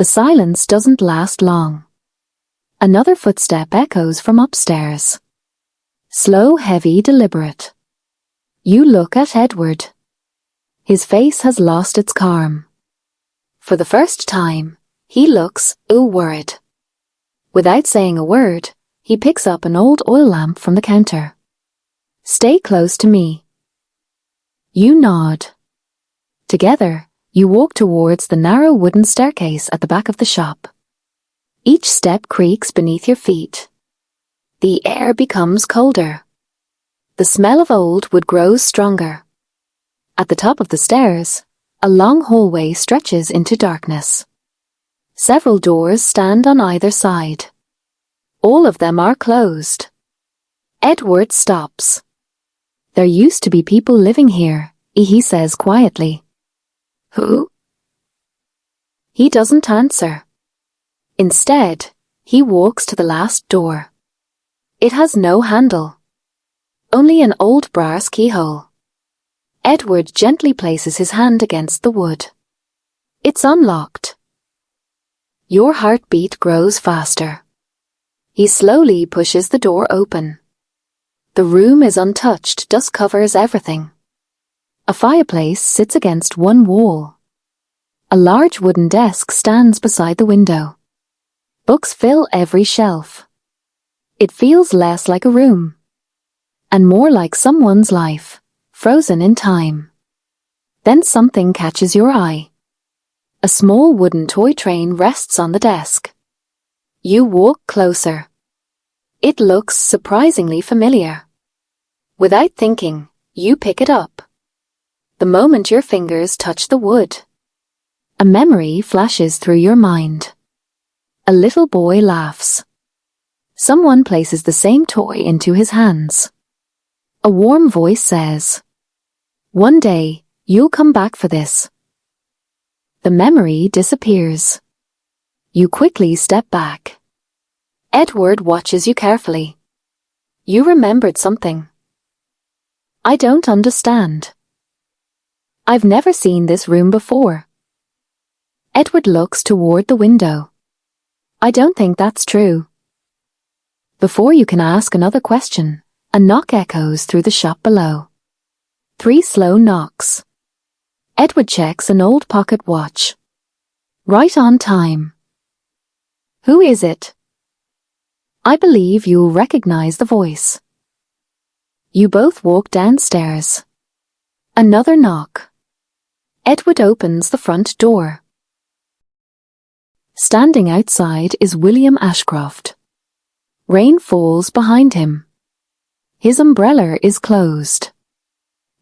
The silence doesn't last long. Another footstep echoes from upstairs. Slow, heavy, deliberate. You look at Edward. His face has lost its calm. For the first time, he looks worried. Without saying a word, he picks up an old oil lamp from the counter. Stay close to me. You nod. Together, you walk towards the narrow wooden staircase at the back of the shop. Each step creaks beneath your feet. The air becomes colder. The smell of old wood grows stronger. At the top of the stairs, a long hallway stretches into darkness. Several doors stand on either side. All of them are closed. Edward stops. There used to be people living here, he says quietly. Who? He doesn't answer. Instead, he walks to the last door. It has no handle. Only an old brass keyhole. Edward gently places his hand against the wood. It's unlocked. Your heartbeat grows faster. He slowly pushes the door open. The room is untouched, dust covers everything. A fireplace sits against one wall. A large wooden desk stands beside the window. Books fill every shelf. It feels less like a room, and more like someone's life, frozen in time. Then something catches your eye. A small wooden toy train rests on the desk. You walk closer. It looks surprisingly familiar. Without thinking, you pick it up. The moment your fingers touch the wood, a memory flashes through your mind. A little boy laughs. Someone places the same toy into his hands. A warm voice says, "One day, you'll come back for this." The memory disappears. You quickly step back. Edward watches you carefully. You remembered something. I don't understand. I've never seen this room before. Edward looks toward the window. I don't think that's true. Before you can ask another question, a knock echoes through the shop below. 3 slow knocks. Edward checks an old pocket watch. Right on time. Who is it? I believe you'll recognize the voice. You both walk downstairs. Another knock. Edward opens the front door. Standing outside is William Ashcroft. Rain falls behind him. His umbrella is closed.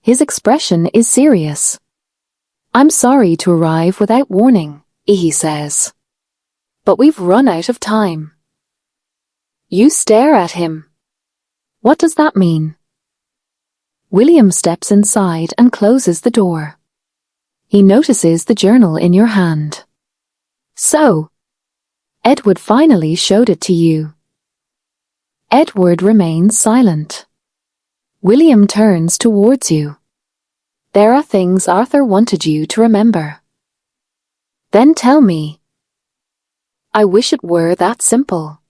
His expression is serious. I'm sorry to arrive without warning, he says. But we've run out of time. You stare at him. What does that mean? William steps inside and closes the door. He notices the journal in your hand. So, Edward finally showed it to you. Edward remains silent. William turns towards you. There are things Arthur wanted you to remember. Then tell me. I wish it were that simple.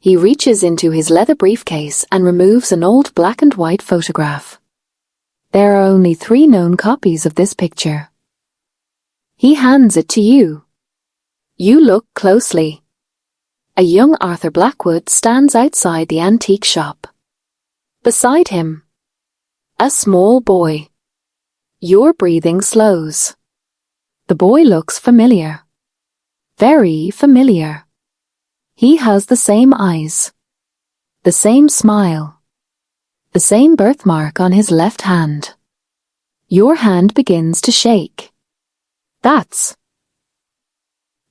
He reaches into his leather briefcase and removes an old black and white photograph. There are only 3 known copies of this picture. He hands it to you. You look closely. A young Arthur Blackwood stands outside the antique shop. Beside him, a small boy. Your breathing slows. The boy looks familiar. Very familiar. He has the same eyes. The same smile. The same birthmark on his left hand. Your hand begins to shake. That's...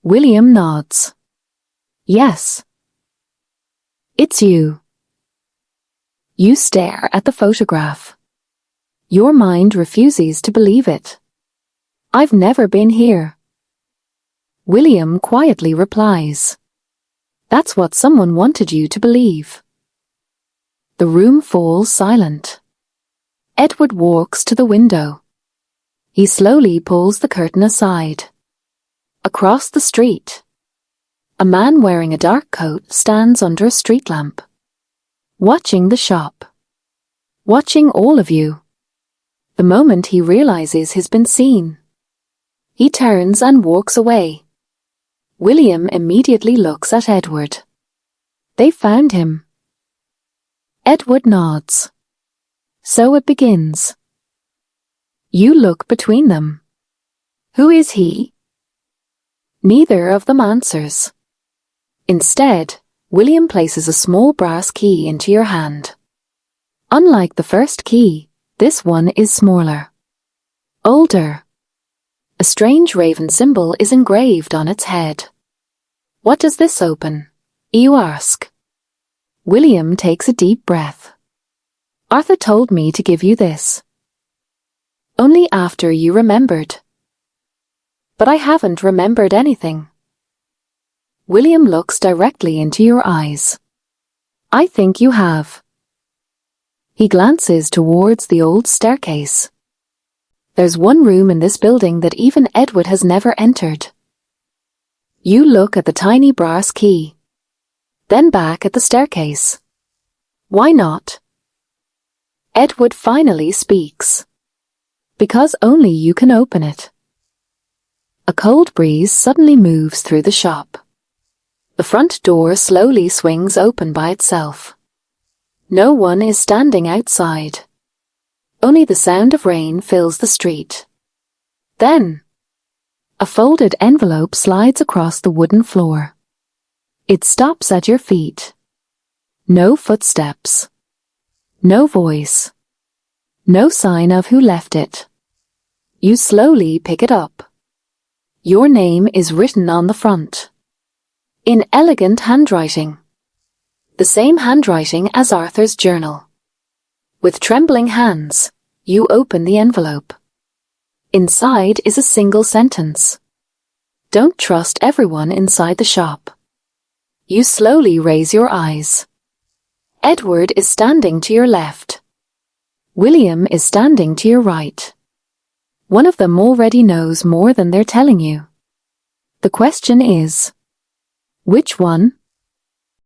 William nods. Yes. It's you. You stare at the photograph. Your mind refuses to believe it. I've never been here. William quietly replies. That's what someone wanted you to believe. The room falls silent. Edward walks to the window. He slowly pulls the curtain aside. Across the street, a man wearing a dark coat stands under a street lamp, watching the shop, watching all of you. The moment he realizes he's been seen, he turns and walks away. William immediately looks at Edward. They found him. Edward nods. So it begins. You look between them. Who is he? Neither of them answers. Instead, William places a small brass key into your hand. Unlike the first key, this one is smaller, older. A strange raven symbol is engraved on its head. What does this open? You ask. William takes a deep breath. Arthur told me to give you this. Only after you remembered. But I haven't remembered anything. William looks directly into your eyes. I think you have. He glances towards the old staircase. There's one room in this building that even Edward has never entered. You look at the tiny brass key, then back at the staircase. Why not? Edward finally speaks. Because only you can open it. A cold breeze suddenly moves through the shop. The front door slowly swings open by itself. No one is standing outside. Only the sound of rain fills the street. Then, a folded envelope slides across the wooden floor. It stops at your feet. No footsteps. No voice. No sign of who left it. You slowly pick it up. Your name is written on the front. In elegant handwriting. The same handwriting as Arthur's journal. With trembling hands, you open the envelope. Inside is a single sentence. Don't trust everyone inside the shop. You slowly raise your eyes. Edward is standing to your left. William is standing to your right. One of them already knows more than they're telling you. The question is, which one?